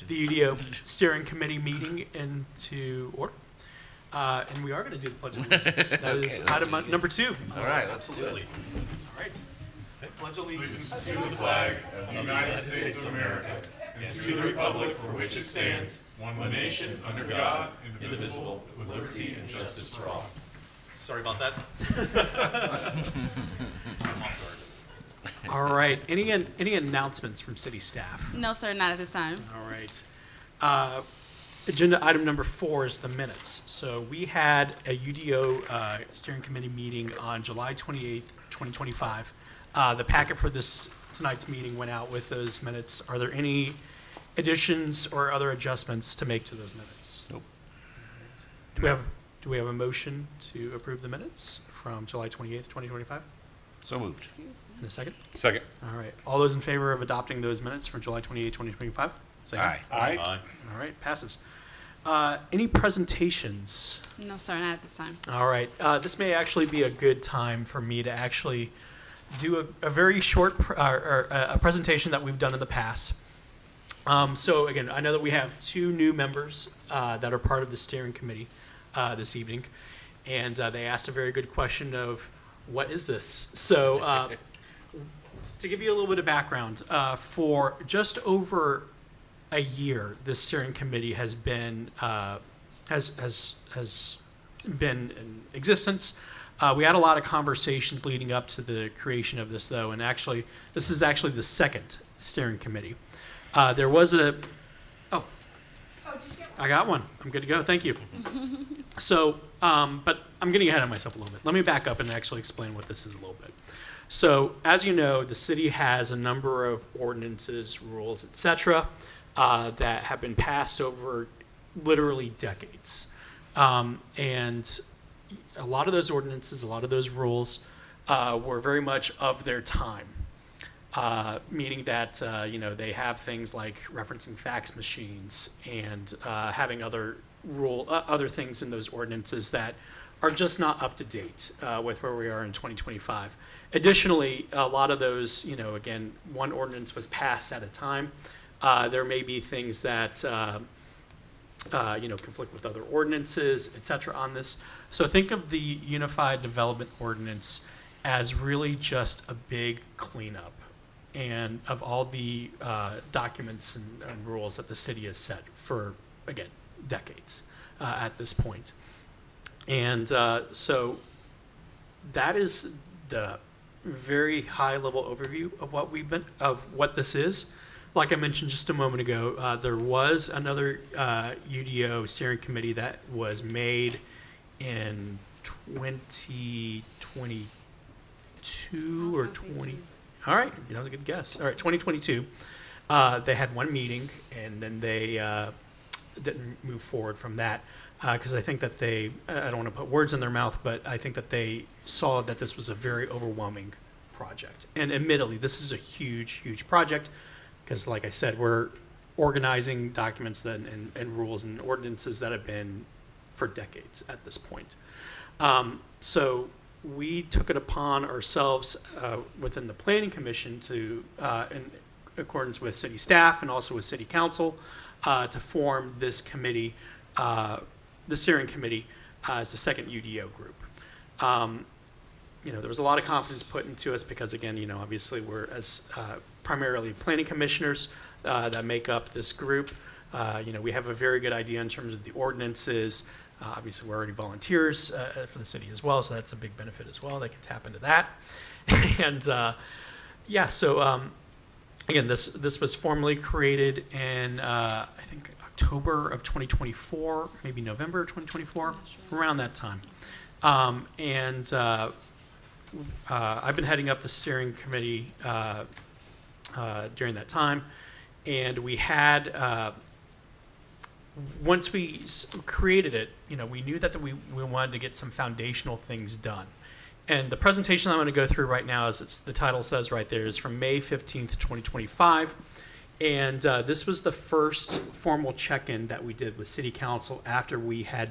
the UDO Steering Committee meeting into order. And we are going to do the Pledge of Allegiance. That is let's item number 2. All right, Absolutely. All right. Pledge allegiance To the flag of the United States of America and to the republic for which it stands, one nation, under God, indivisible, with liberty and justice for all. Sorry about that. All right. Any announcements from city staff? No, sir, not at this time. All right. Agenda item number 4 is the minutes. So we had a UDO steering committee meeting on July 28th, 2025. The packet for tonight's meeting went out with those minutes. Are there any additions or other adjustments to make to those minutes? Nope. Do we have a motion to approve the minutes from July 28th, 2025? So moved. In a second? Second. All right. All those in favor of adopting those minutes from July 28th, 2025? Say Aye. Aye. All right, passes. Any presentations? No, sir, not at this time. All right. This may actually be a good time for me to actually do a very short a presentation that we've done in the past. So again, I know that we have 2 new members that are part of the steering committee this evening, and they asked a very good question of, what is this? So to give you a little bit of background, for just over a year, this steering committee has been has been in existence. We had a lot of conversations leading up to the creation of this, though, and actually, this is actually the second steering committee. There was I got one. I'm good to go. Thank you. So, but I'm getting ahead of myself a little bit. Let me back up and actually explain what this is a little bit. So, as you know, the city has a number of ordinances, rules, etc., that have been passed over literally decades. And a lot of those ordinances, a lot of those rules were very much of their time, meaning that they have things like referencing fax machines and having other things in those ordinances that are just not up to date with where we are in 2025. Additionally, a lot of those, again, one ordinance was passed at a time. There may be things that conflict with other ordinances, et cetera, on this. So think of the Unified Development Ordinance as really just a big cleanup and of all the documents and rules that the city has set for, again, decades at this point. And so that is the very high level overview of what this is. Like I mentioned just a moment ago, there was another UDO steering committee that was made in 2022 or 20. All right, that was a good guess. All right, 2022. They had one meeting, and then they didn't move forward from that because I think that I don't want to put words in their mouth, but I think that they saw that this was a very overwhelming project. And admittedly, this is a huge, huge project. Because, like I said, we're organizing documents and rules and ordinances that have been for decades at this point. So we took it upon ourselves within the Planning Commission to, in accordance with city staff and also with city council, to form this committee, the steering committee, as the second UDO group. There was a lot of confidence put into us because, again, obviously we're as primarily planning commissioners that make up this group. We have a very good idea in terms of the ordinances. Obviously, we're already volunteers for the city as well, so that's a big benefit as well. They can tap into that. And so again, this was formally created in I think October of 2024, maybe November of 2024, around that time. I've been heading up the steering committee during that time, and we had once we created it, we knew that we wanted to get some foundational things done. And the presentation I'm going to go through right now, as the title says right there, is from May 15th, 2025. And this was the first formal check-in that we did with City Council after we had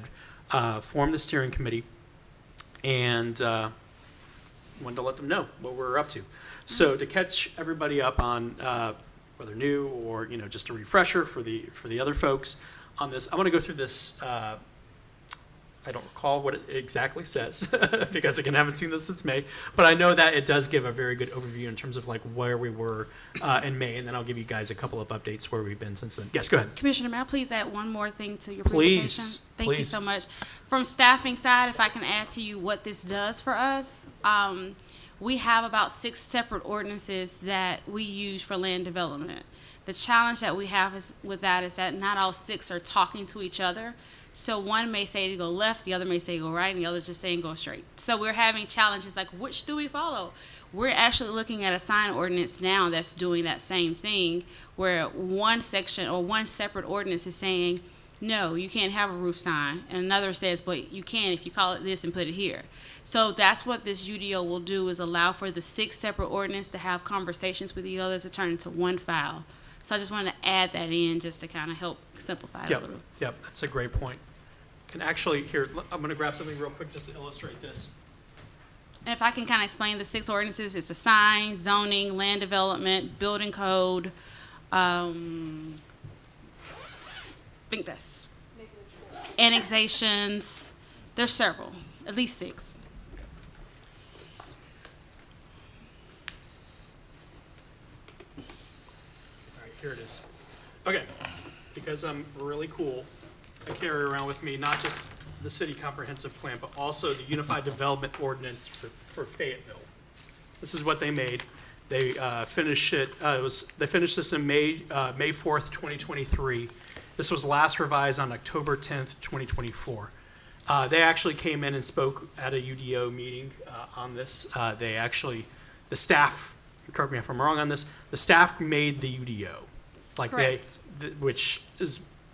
formed the steering committee and wanted to let them know what we're up to. So to catch everybody up on whether new or, just a refresher for the other folks on this. I'm going to go through this. I don't recall what it exactly says because, again, I haven't seen this since May, but I know that it does give a very good overview in terms of like where we were in May, and then I'll give you guys a couple of updates where we've been since then. Yes, go ahead. Commissioner, may I please add one more thing to your Please, presentation? Thank you please. so much. From staffing side, if I can add to you what this does for us, we have about 6 separate ordinances that we use for land development. The challenge that we have with that is that not all 6 are talking to each other. So one may say to go left, the other may say go right, and the other just saying go straight. So we're having challenges like, which do we follow? We're actually looking at a sign ordinance now that's doing that same thing, where one section or one separate ordinance is saying, no, you can't have a roof sign, and another says, but you can if you call it this and put it here. So that's what this UDO will do, is allow for the 6 separate ordinances to have conversations with the others to turn into one file. So I just wanted to add that in just to kind of help simplify it a little. Yep, that's a great point. And actually, here, I'm going to grab something real quick just to illustrate this. And if I can kind of explain the 6 ordinances, it's a sign, zoning, land development, building code. I think that's annexations. There's several, at least 6. All right, here it is. Okay, because I'm really cool, I carry around with me not just the city comprehensive plan, but also the Unified Development Ordinance for Fayetteville. This is what they made. They finished it. They finished this in May 4th, 2023. This was last revised on October 10th, 2024. They actually came in and spoke at a UDO meeting on this. The staff, correct me if I'm wrong on this, the staff made the UDO, Correct. which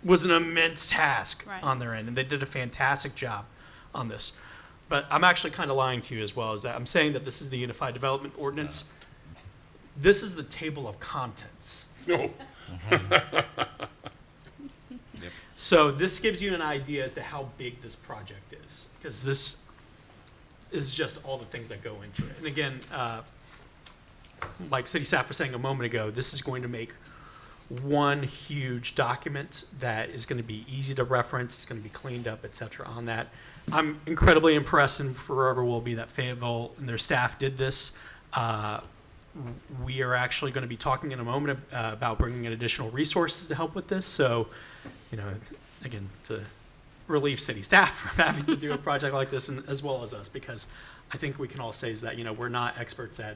was an immense task Right. on their end, and they did a fantastic job on this. But I'm actually kind of lying to you as well, is that I'm saying that this is the Unified Development Ordinance. This is the table of contents. No. So this gives you an idea as to how big this project is, because this is just all the things that go into it. And again, like city staff was saying a moment ago, this is going to make one huge document that is going to be easy to reference. It's going to be cleaned up, et cetera, on that. I'm incredibly impressed, and forever will be, that Fayetteville and their staff did this. We are actually going to be talking in a moment about bringing in additional resources to help with this. So, again, to relieve city staff from having to do a project like this, and as well as us, because I think we can all say is that, we're not experts at,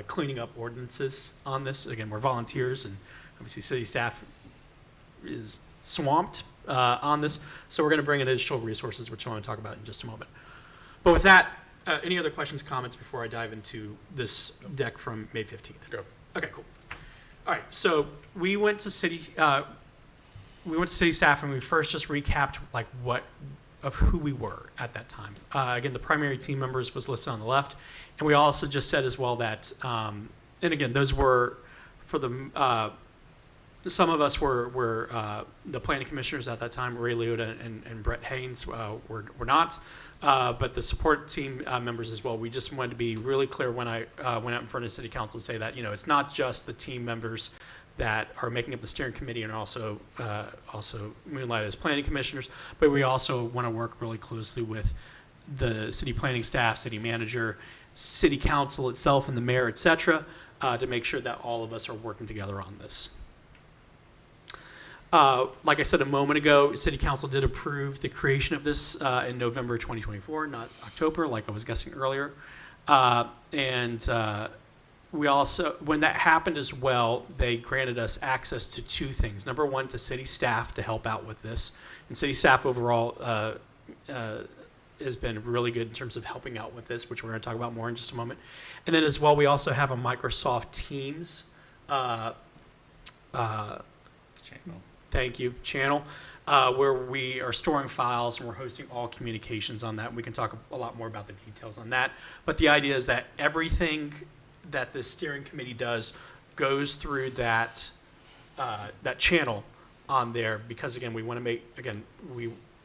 cleaning up ordinances on this. Again, we're volunteers, and obviously city staff is swamped on this. So we're going to bring in additional resources, which I want to talk about in just a moment. But with that, any other questions, comments before I dive into this deck from May 15th? Go. Okay, cool. All right, so we went to city staff, and we first just recapped who we were at that time. Again, the primary team members was listed on the left, and we also just said as well that, and again, those were for the some of us were the planning commissioners at that time. Ray Liotta and Brett Haynes were not, but the support team members as well. We just wanted to be really clear when I went out in front of city council to say that it's not just the team members that are making up the steering committee and also moonlight as planning commissioners, but we also want to work really closely with the city planning staff, city manager, city council itself, and the mayor, et cetera, to make sure that all of us are working together on this. Like I said a moment ago, City Council did approve the creation of this in November 2024, not October, like I was guessing earlier. We also, when that happened as well, they granted us access to 2 things. Number one, to city staff to help out with this. And city staff overall has been really good in terms of helping out with this, which we're going to talk about more in just a moment. And then as well, we also have a Microsoft Teams channel, where we are storing files and we're hosting all communications on that. We can talk a lot more about the details on that. But the idea is that everything that the steering committee does goes through that channel on there, because again, we want to make,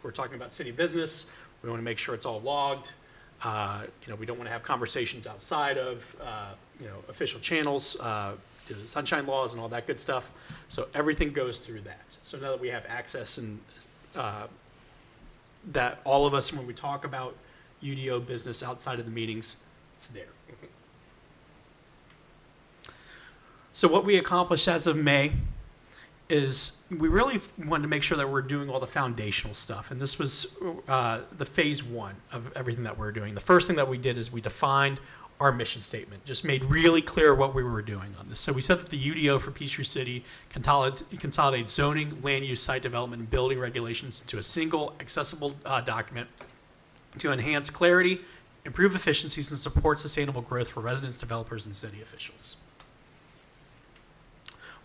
we're talking about city business. We want to make sure it's all logged. We don't want to have conversations outside of official channels. the sunshine laws and all that good stuff. So everything goes through that. So now that we have access and that all of us, when we talk about UDO business outside of the meetings, it's there. So what we accomplished as of May is we really wanted to make sure that we're doing all the foundational stuff. And this was the phase one of everything that we're doing. The first thing that we did is we defined our mission statement, just made really clear what we were doing on this. So we said that the UDO for Peachtree City consolidates zoning, land use, site development, and building regulations into a single accessible document to enhance clarity, improve efficiencies, and support sustainable growth for residents, developers, and city officials.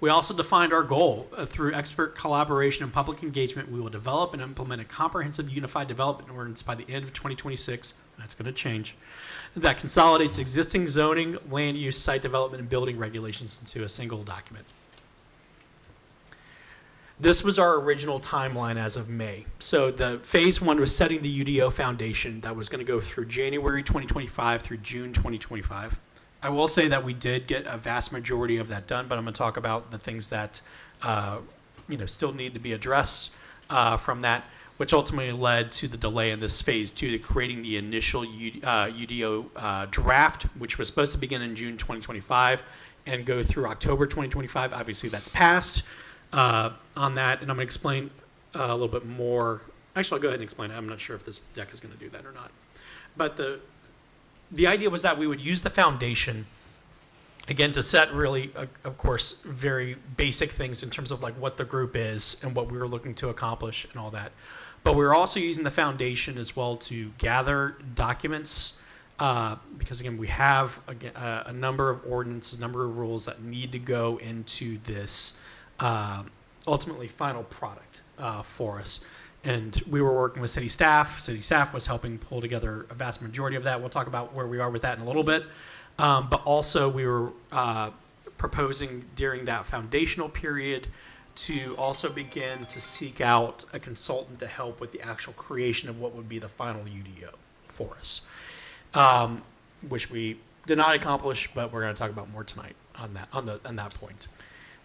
We also defined our goal through expert collaboration and public engagement. We will develop and implement a comprehensive unified development ordinance by the end of 2026. That's going to change. That consolidates existing zoning, land use, site development, and building regulations into a single document. This was our original timeline as of May. So the phase one was setting the UDO foundation that was going to go through January 2025 through June 2025. I will say that we did get a vast majority of that done, but I'm going to talk about the things that still need to be addressed from that, which ultimately led to the delay in this phase two, to creating the initial UDO draft, which was supposed to begin in June 2025 and go through October 2025. Obviously, that's passed on that, and I'm going to explain a little bit more. Actually, I'll go ahead and explain it. I'm not sure if this deck is going to do that or not. But the idea was that we would use the foundation, again, to set really, of course, very basic things in terms of like what the group is and what we were looking to accomplish and all that. But we were also using the foundation as well to gather documents because, again, we have a number of ordinances, a number of rules that need to go into this ultimately final product for us. And we were working with city staff. City staff was helping pull together a vast majority of that. We'll talk about where we are with that in a little bit. But also we were proposing during that foundational period to also begin to seek out a consultant to help with the actual creation of what would be the final UDO for us, which we did not accomplish, but we're going to talk about more tonight on that point.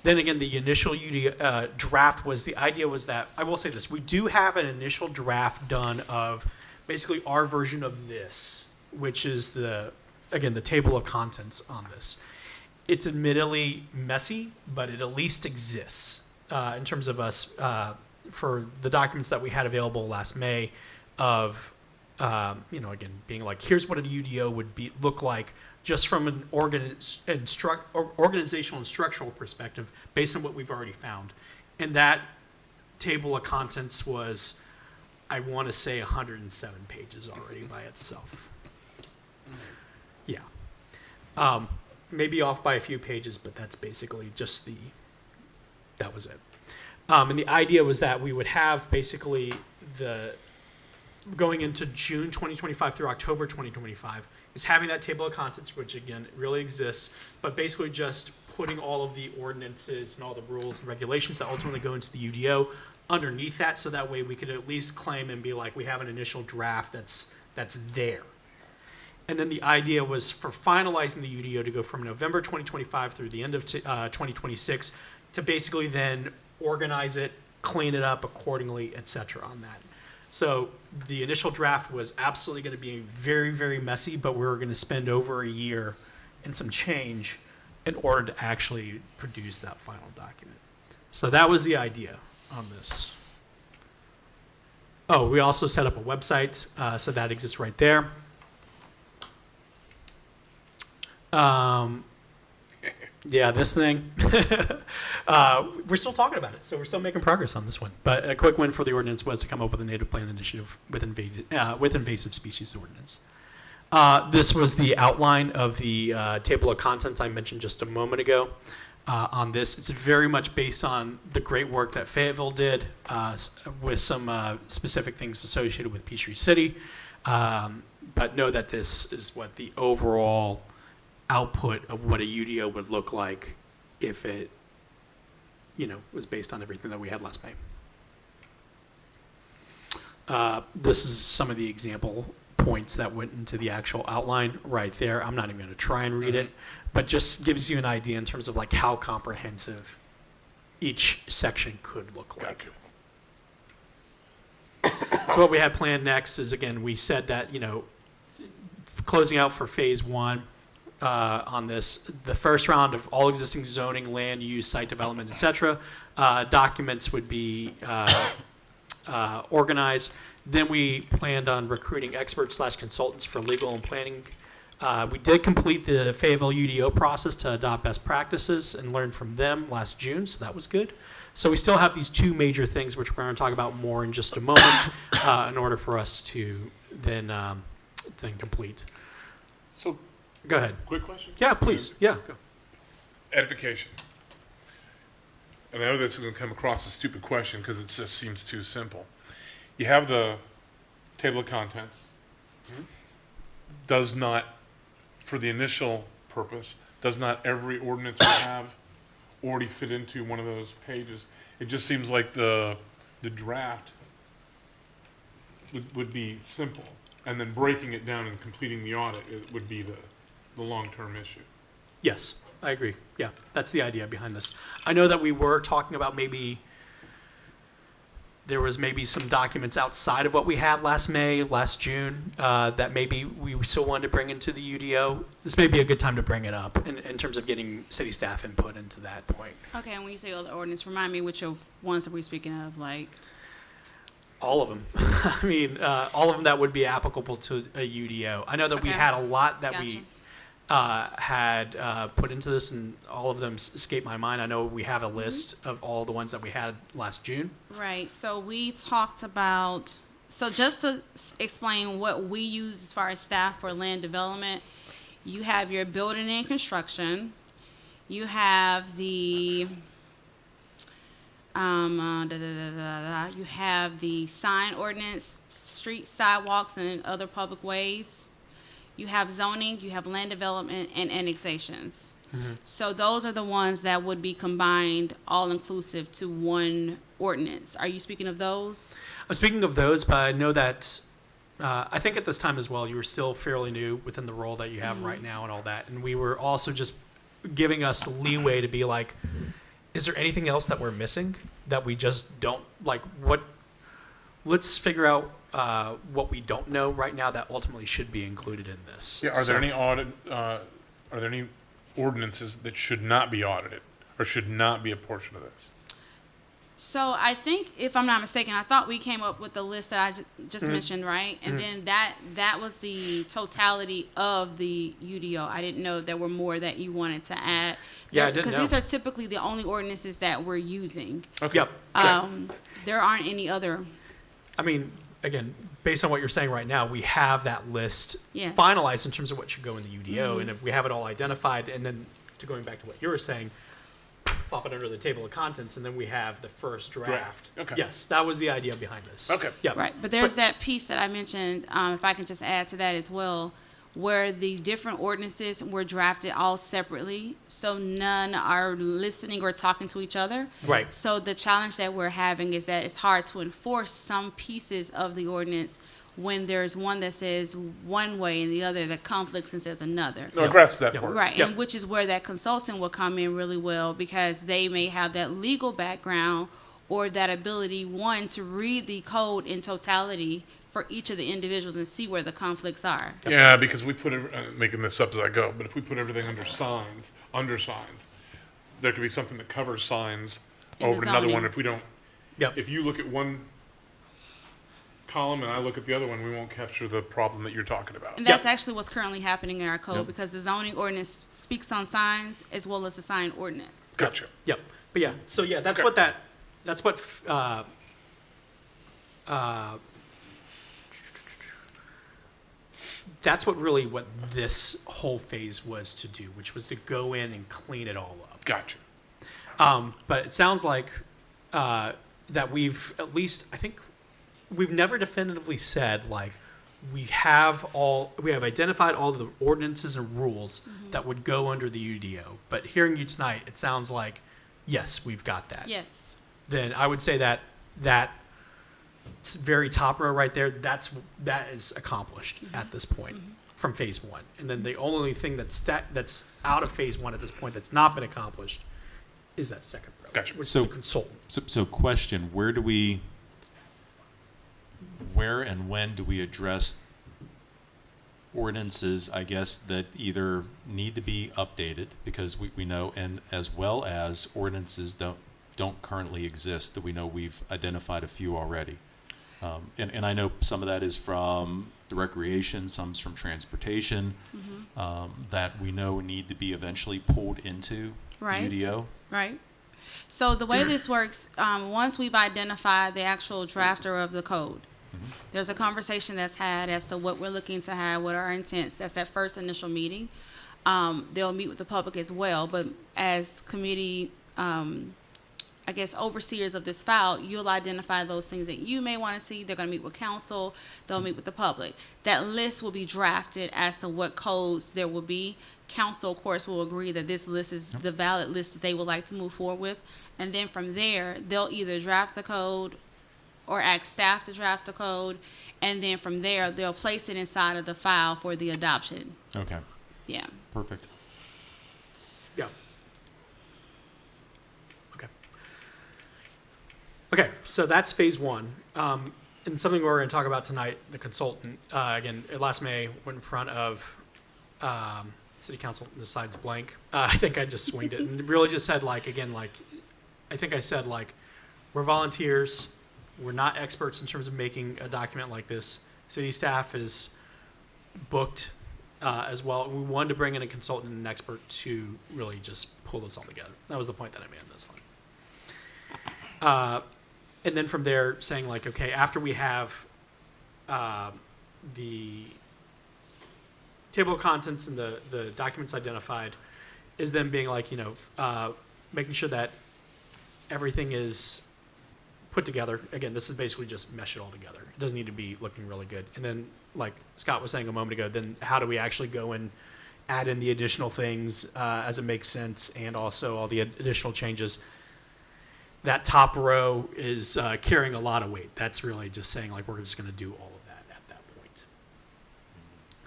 Then again, the initial UDO draft was, the idea was that, I will say this, we do have an initial draft done of basically our version of this, which is the table of contents on this. It's admittedly messy, but it at least exists in terms of us for the documents that we had available last May of, again, being like, here's what a UDO would look like just from an organizational and structural perspective based on what we've already found. And that table of contents was, I want to say, 107 pages already by itself. Yeah. Maybe off by a few pages, but that's basically just that was it. And the idea was that we would have basically going into June 2025 through October 2025 is having that table of contents, which again, really exists, but basically just putting all of the ordinances and all the rules and regulations that ultimately go into the UDO underneath that, so that way we could at least claim and be like, we have an initial draft that's there. And then the idea was for finalizing the UDO to go from November 2025 through the end of 2026 to basically then organize it, clean it up accordingly, et cetera on that. So the initial draft was absolutely going to be very, very messy, but we were going to spend over a year and some change in order to actually produce that final document. So that was the idea on this. Oh, we also set up a website, so that exists right there. Yeah, this thing. We're still talking about it, so we're still making progress on this one. But a quick win for the ordinance was to come up with a native plant initiative with invasive species ordinance. This was the outline of the table of contents I mentioned just a moment ago on this. It's very much based on the great work that Fayetteville did with some specific things associated with Peachtree City. But know that this is what the overall output of what a UDO would look like if it, was based on everything that we had last May. This is some of the example points that went into the actual outline right there. I'm not even going to try and read it, but just gives you an idea in terms of like how comprehensive each section could look like. So what we had planned next is, again, we said that, closing out for phase one on this, the first round of all existing zoning, land use, site development, et cetera, documents would be organized. Then we planned on recruiting experts/consultants for legal and planning. We did complete the Fayetteville UDO process to adopt best practices and learn from them last June, so that was good. So we still have these two major things, which we're going to talk about more in just a moment, in order for us to then complete. So, Go ahead. quick question? Yeah, please. Yeah, go. Edification. And I know this is going to come across as a stupid question because it just seems too simple. You have the table of contents. Does not, for the initial purpose, does not every ordinance we have already fit into one of those pages? It just seems like the draft would be simple, and then breaking it down and completing the audit would be the long-term issue. Yes, I agree. Yeah, that's the idea behind this. I know that we were talking about maybe there was maybe some documents outside of what we had last May, last June, that maybe we still wanted to bring into the UDO. This may be a good time to bring it up in terms of getting city staff input into that point. Okay, and when you say other ordinance, remind me which of ones that we're speaking of, like. All of them. I mean, all of them that would be applicable to a UDO. I know that we Okay. had a lot that Gotcha. we had put into this, and all of them escape my mind. I know we have a list of all the ones that we had last June. Right, so we talked about, so just to explain what we use as far as staff for land development, you have your building and construction, you have the, you have the sign ordinance, streets, sidewalks, and other public ways. You have zoning, you have land development, and annexations. So those are the ones that would be combined, all-inclusive to one ordinance. Are you speaking of those? I'm speaking of those, but I know that I think at this time as well, you were still fairly new within the role that you have right now and all that. And we were also just giving us leeway to be like, is there anything else that we're missing that we just don't like? Let's figure out what we don't know right now that ultimately should be included in this. Yeah, are there any are there any ordinances that should not be audited or should not be a portion of this? So I think, if I'm not mistaken, I thought we came up with the list that I just mentioned, right? And then that was the totality of the UDO. I didn't know there were more that you wanted to add. Yeah, I didn't Because know. these are typically the only ordinances that we're using. Okay. Yep. There aren't any other. I mean, again, based on what you're saying right now, we have that list Yes. finalized in terms of what should go in the UDO. And if we have it all identified, and then to going back to what you were saying, pop it under the table of contents, and then we have the first draft. Okay. Yes, that was the idea behind this. Okay. Yeah. Right, but there's that piece that I mentioned, if I can just add to that as well, where the different ordinances were drafted all separately, so none are listening or talking to each other. Right. So the challenge that we're having is that it's hard to enforce some pieces of the ordinance when there's one that says one way and the other that conflicts and says another. No, I grasp that Yeah. part. Right, Yep. and which is where that consultant will come in really well, because they may have that legal background or that ability, one, to read the code in totality for each of the individuals and see where the conflicts are. Yeah, because we put making this up as I go, but if we put everything under signs, there could be something that covers signs In the over another one. zoning. If we don't, Yep. if you look at one column and I look at the other one, we won't capture the problem that you're talking about. And that's Yep. actually what's currently happening in our code, Yep. because the zoning ordinance speaks on signs as well as the sign ordinance. Gotcha. Yep. But yeah, so yeah, that's Okay. what that's what really what this whole phase was to do, which was to go in and clean it all up. Gotcha. But it sounds like that we've at least, I think, we've never definitively said like we have identified all the ordinances and rules that would go under the UDO. But hearing you tonight, it sounds like yes, we've got that. Yes. Then I would say that very top row right there, that is accomplished at this point from phase one. And then the only thing that's out of phase one at this point that's not been accomplished is that second row. Gotcha. Which is So- the consultant. So question, where and when do we address ordinances, I guess, that either need to be updated, because we know, and as well as ordinances don't currently exist, that we know we've identified a few already. And I know some of that is from the recreation, some's from transportation, that we know need to be eventually pulled into Right. the UDO. Right. So the way this works, once we've identified the actual drafter of the code, there's a conversation that's had as to what we're looking to have, what are our intents. That's that first initial meeting. They'll meet with the public as well, but as committee, I guess, overseers of this file, you'll identify those things that you may want to see. They're going to meet with council. They'll meet with the public. That list will be drafted as to what codes there will be. Council, of course, will agree that this list is the valid list that they would like to move forward with. And then from there, they'll either draft the code or ask staff to draft the code. And then from there, they'll place it inside of the file for the adoption. Okay, Yeah. perfect. Yeah. Okay. Okay, so that's phase one. And something we're going to talk about tonight, the consultant, again, last May went in front of city council, the side's blank. I think I just swinged it and really just said, like, again, like, I think I said, like, we're volunteers. We're not experts in terms of making a document like this. City staff is booked as well. We wanted to bring in a consultant and an expert to really just pull this all together. That was the point that I made on this line. And then from there, saying, like, okay, after we have the table of contents and the documents identified, is then being like, you know, making sure that everything is put together. Again, this is basically just mesh it all together. It doesn't need to be looking really good. And then, like Scott was saying a moment ago, then how do we actually go and add in the additional things as it makes sense, and also all the additional changes? That top row is carrying a lot of weight. That's really just saying, like, we're just going to do all of that at that point.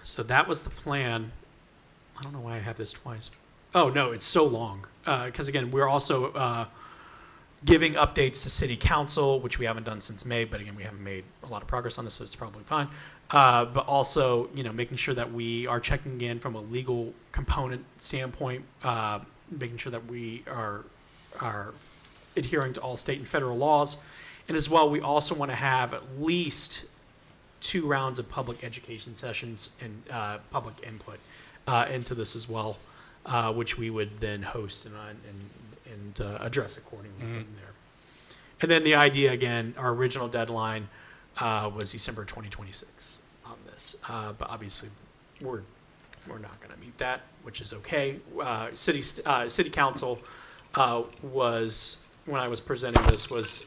So that was the plan. I don't know why I have this twice. Oh, no, it's so long. Because, again, we're also giving updates to city council, which we haven't done since May, but again, we haven't made a lot of progress on this, so it's probably fine. But also, you know, making sure that we are checking in from a legal component standpoint, making sure that we are adhering to all state and federal laws. And as well, we also want to have at least 2 rounds of public education sessions and public input into this as well, which we would then host and address accordingly from there. And then the idea, again, our original deadline was December 2026 on this. But obviously, we're not going to meet that, which is okay. City council was, when I was presenting this, was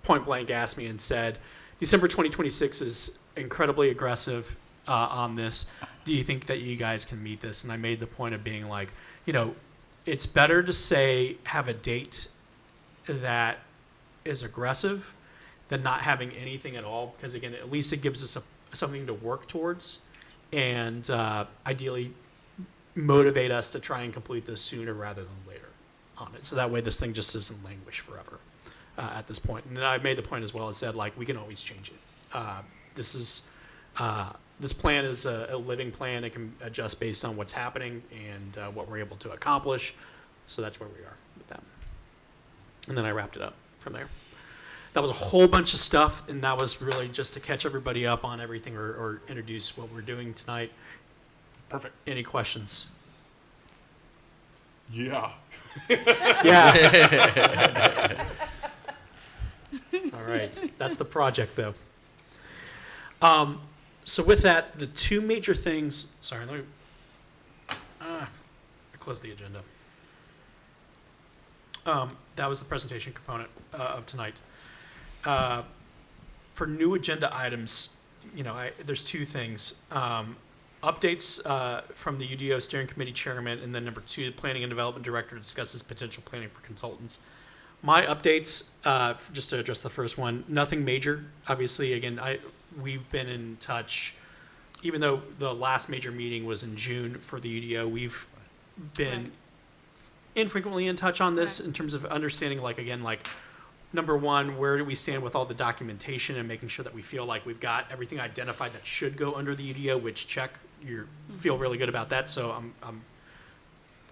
point blank asked me and said, December 2026 is incredibly aggressive on this. Do you think that you guys can meet this? And I made the point of being like, you know, it's better to say have a date that is aggressive than not having anything at all, because again, at least it gives us something to work towards, and ideally motivate us to try and complete this sooner rather than later on it. So that way this thing just doesn't languish forever at this point. And then I made the point as well as said, like, we can always change it. This plan is a living plan. It can adjust based on what's happening and what we're able to accomplish. So that's where we are with that. And then I wrapped it up from there. That was a whole bunch of stuff, and that was really just to catch everybody up on everything or introduce what we're doing tonight. Perfect. Any questions? Yeah. Yes. All right. That's the project, though. So with that, the 2 major things. Sorry, let me. I closed the agenda. That was the presentation component of tonight. For new agenda items, you know, there's 2 things. Updates from the UDO steering committee chairman, and then number 2, the planning and development director discusses potential planning for consultants. My updates, just to address the first one, nothing major. Obviously, again, we've been in touch, even though the last major meeting was in June for the UDO, we've been Right. infrequently in touch on this Right. in terms of understanding, like, again, like, number one, where do we stand with all the documentation and making sure that we feel like we've got everything identified that should go under the UDO, which check, you feel really good about that. So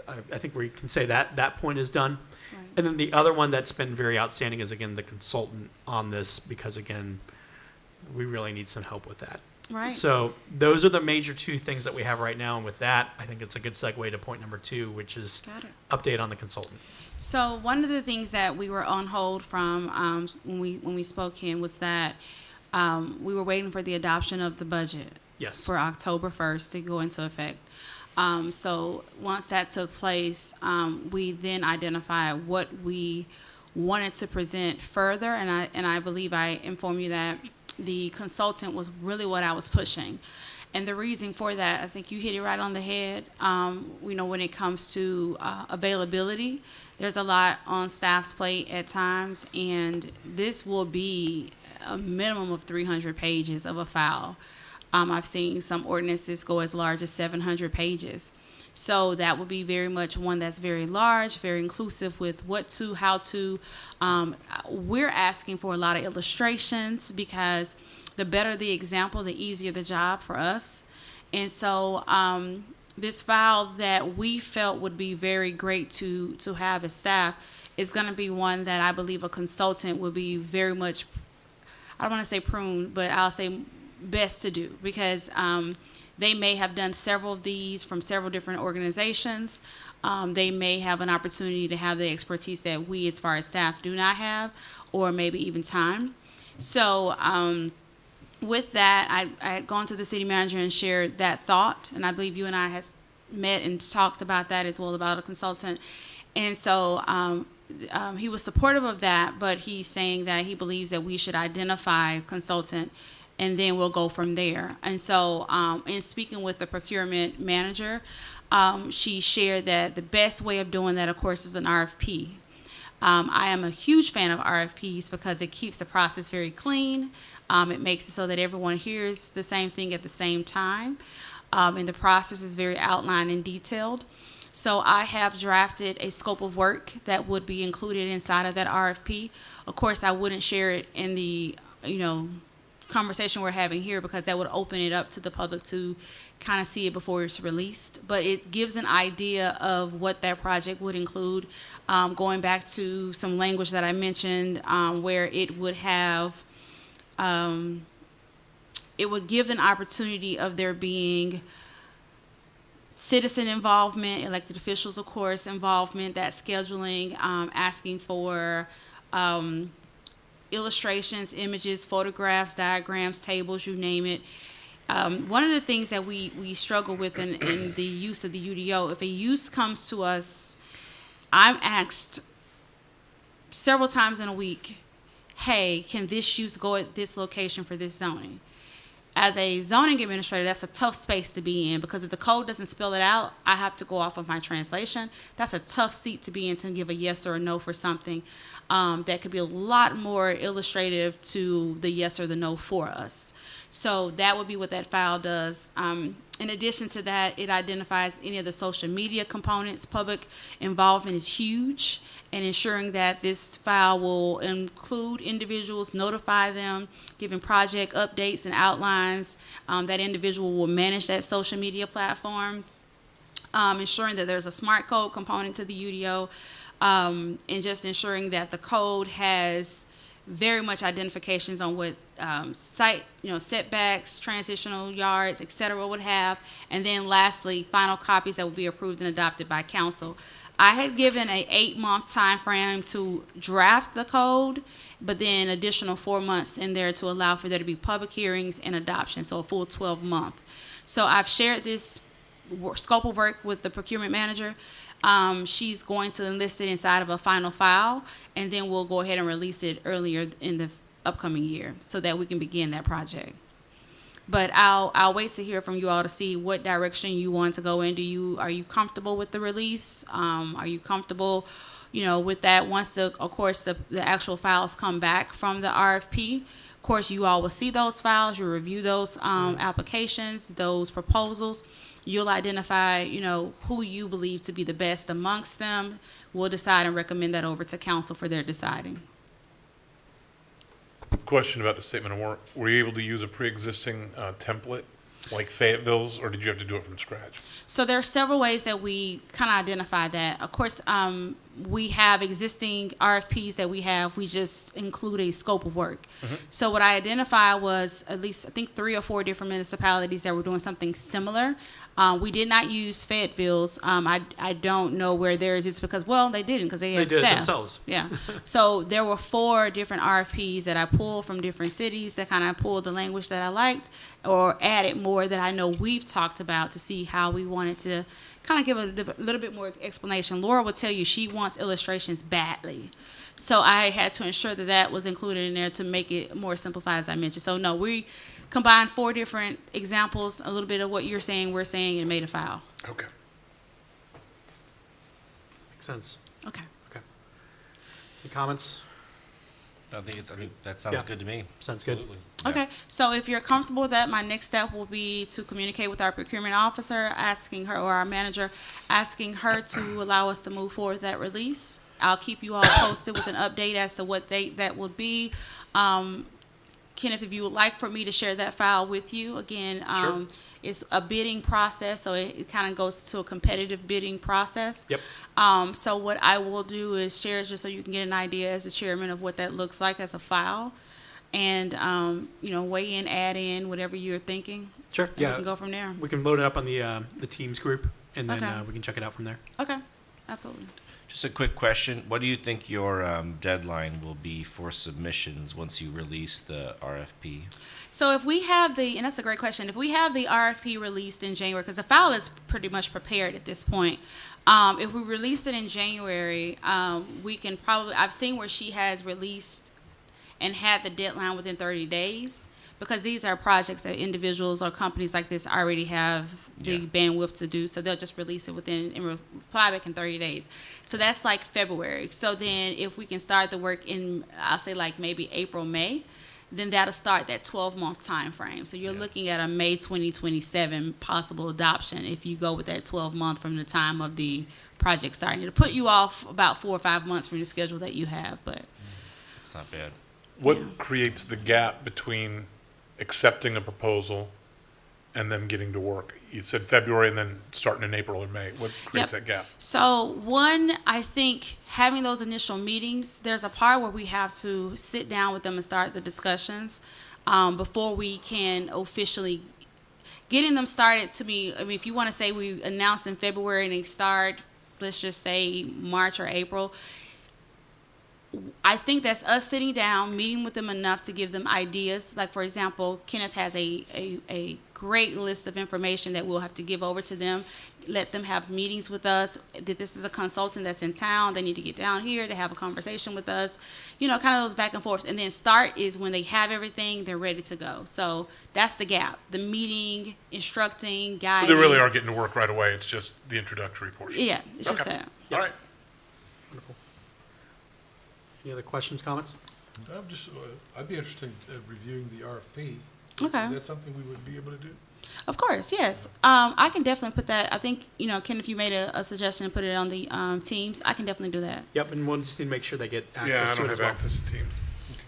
I think we can say that point is done. Right. And then the other one that's been very outstanding is, again, the consultant on this, because, again, we really need some help with that. Right. So those are the major two things that we have right now. And with that, I think it's a good segue to point number 2, which is Got it. update on the consultant. So one of the things that we were on hold from when we spoke, Ken, was that we were waiting for the adoption of the budget Yes. for October 1st to go into effect. So once that took place, we then identified what we wanted to present further, and I believe I informed you that the consultant was really what I was pushing. And the reason for that, I think you hit it right on the head. When it comes to availability, there's a lot on staff's plate at times, and this will be a minimum of 300 pages of a file. I've seen some ordinances go as large as 700 pages. So that would be very much one that's very large, very inclusive with what to, how to. We're asking for a lot of illustrations because the better the example, the easier the job for us. And so this file that we felt would be very great to have as staff is going to be one that I believe a consultant would be very much, I don't want to say pruned, but I'll say best to do, because they may have done several of these from several different organizations. They may have an opportunity to have the expertise that we as far as staff do not have, or maybe even time. So with that, I had gone to the city manager and shared that thought, and I believe you and I had met and talked about that as well, about a consultant. And so he was supportive of that, but he's saying that he believes that we should identify a consultant and then we'll go from there. And so in speaking with the procurement manager, she shared that the best way of doing that, of course, is an RFP. I am a huge fan of RFPs because it keeps the process very clean. It makes it so that everyone hears the same thing at the same time. And the process is very outlined and detailed. So I have drafted a scope of work that would be included inside of that RFP. Of course, I wouldn't share it in the, conversation we're having here, because that would open it up to the public to kind of see it before it's released. But it gives an idea of what that project would include, going back to some language that I mentioned, where it would have, it would give an opportunity of there being citizen involvement, elected officials, of course, involvement, that scheduling, asking for illustrations, images, photographs, diagrams, tables, you name it. One of the things that we struggle with in the use of the UDO, if a use comes to us, I'm asked several times in a week, hey, can this use go at this location for this zoning? As a zoning administrator, that's a tough space to be in, because if the code doesn't spell it out, I have to go off of my translation. That's a tough seat to be in, to give a yes or a no for something that could be a lot more illustrative to the yes or the no for us. So that would be what that file does. In addition to that, it identifies any of the social media components. Public involvement is huge, and ensuring that this file will include individuals, notify them, giving project updates and outlines. That individual will manage that social media platform, ensuring that there's a smart code component to the UDO, and just ensuring that the code has very much identifications on what site, setbacks, transitional yards, et cetera, would have. And then lastly, final copies that will be approved and adopted by council. I had given an 8-month time frame to draft the code, but then additional 4 months in there to allow for there to be public hearings and adoption, so a full 12-month. So I've shared this scope of work with the procurement manager. She's going to enlist it inside of a final file, and then we'll go ahead and release it earlier in the upcoming year so that we can begin that project. But I'll wait to hear from you all to see what direction you want to go in. Are you comfortable with the release? Are you comfortable with that, once of course, the actual files come back from the RFP, of course, you all will see those files, you'll review those applications, those proposals. You'll identify, who you believe to be the best amongst them. We'll decide and recommend that over to council for their deciding. Question about the statement of work. Were you able to use a pre-existing template like Fayetteville's, or did you have to do it from scratch? So there are several ways that we kind of identify that. Of course, we have existing RFPs that we just include a scope of work. So what I identified was at least, I think, 3 or 4 different municipalities that were doing something similar. We did not use Fayetteville's. I don't know where theirs is because, well, they didn't because they had They did it staff. themselves. Yeah. So there were 4 different RFPs that I pulled from different cities that kind of pulled the language that I liked or added more that I know we've talked about to see how we wanted to kind of give a little bit more explanation. Laura will tell you she wants illustrations badly. So I had to ensure that that was included in there to make it more simplified, as I mentioned. So no, we combined 4 different examples, a little bit of what you're saying, we're saying, and made a file. Okay. Makes sense. Okay. Okay. Any comments? I think that sounds Yeah. good to me. Sounds good. Absolutely. Okay, so if you're comfortable with that, my next step will be to communicate with our procurement officer, asking her, or our manager, asking her to allow us to move forward with that release. I'll keep you all posted with an update as to what date that would be. Kenneth, if you would like for me to share that file with you, again, Sure. it's a bidding process, so it kind of goes to a competitive bidding process. Yep. So what I will do is share it just so you can get an idea as the chairman of what that looks like as a file. And, weigh in, add in, whatever you're thinking. Sure. And we Yeah. can go from there. We can load it up on the Teams group, and then Okay. we can check it out from there. Okay, absolutely. Just a quick question. What do you think your deadline will be for submissions once you release the RFP? So if we have and that's a great question, if we have the RFP released in January, because the file is pretty much prepared at this point, if we release it in January, we can probably, I've seen where she has released and had the deadline within 30 days, because these are projects that individuals or companies like this already have the Yeah. bandwidth to do, so they'll just release it within and reply back in 30 days. So that's like February. So then if we can start the work in, I'll say like maybe April, May, then that'll start that 12-month time frame. So you're looking at a May 2027 possible adoption if you go with that 12-month from the time of the project starting. It'll put you off about 4 or 5 months from the schedule that you have, but It's not bad. What Yeah. creates the gap between accepting a proposal and them getting to work? You said February and then starting in April or May. What creates Yep. that gap? So one, I think having those initial meetings, there's a part where we have to sit down with them and start the discussions before we can officially getting them started. To me, I mean, if you want to say we announce in February and they start, let's just say March or April, I think that's us sitting down, meeting with them enough to give them ideas. Like, for example, Kenneth has a great list of information that we'll have to give over to them, let them have meetings with us. That this is a consultant that's in town. They need to get down here to have a conversation with us, kind of those back and forth. And then start is when they have everything, they're ready to go. So that's the gap. The meeting, instructing, So guiding. they really are getting to work right away. It's just the introductory portion. Yeah, it's just Okay. that. All right. Wonderful. Any other questions, comments? I'd be interested in reviewing the RFP. Okay. Is that something we would be able to do? Of course, yes. I can definitely put that. I think, Ken, if you made a suggestion and put it on the Teams, I can definitely do that. Yep, and we'll just need to make sure they get Yeah, I access to don't it as have well. access to Teams.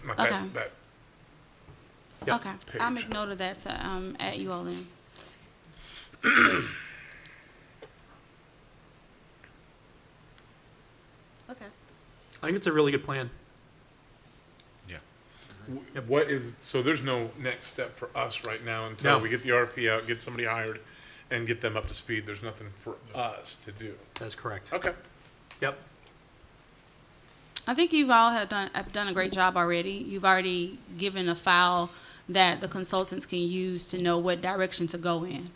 Not Okay. that Yep. Okay. I'll page. make note of that to add you all in. Okay. I think it's a really good plan. What is, so there's no next step for us right now until No. we get the RFP out, get somebody hired, and get them up to speed. There's nothing for us to do. That's correct. Okay. Yep. I think you've all have done a great job already. You've already given a file that the consultants can use to know what direction to go in.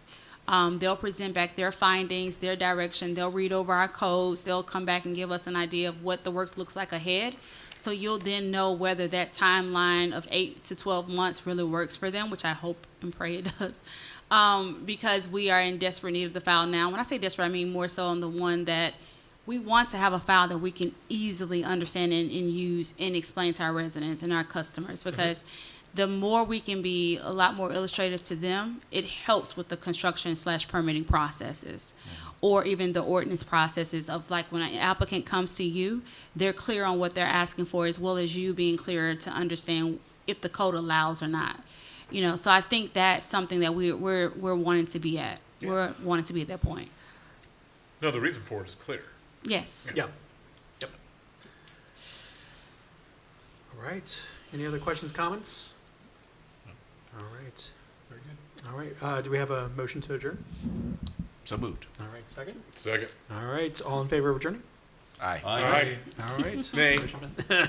They'll present back their findings, their direction. They'll read over our codes. They'll come back and give us an idea of what the work looks like ahead. So you'll then know whether that timeline of 8 to 12 months really works for them, which I hope and pray it does. Because we are in desperate need of the file now. When I say desperate, I mean more so on the one that we want to have a file that we can easily understand and use and explain to our residents and our customers, because the more we can be a lot more illustrative to them, it helps with the construction/permitting processes, or even the ordinance processes of, like, when an applicant comes to you, they're clear on what they're asking for, as well as you being clearer to understand if the code allows or not. You know, so I think that's something that we're wanting to be at. We're wanting to be at that point. No, the reason for it is clear. Yes. Yep. Yep. All right. Any other questions, comments? All right. Very good. All right. Do we have a motion to adjourn? So moved. All right. Second. Second. All right. All in favor of adjourning? Aye. Aye. All right. Nay. Motion been-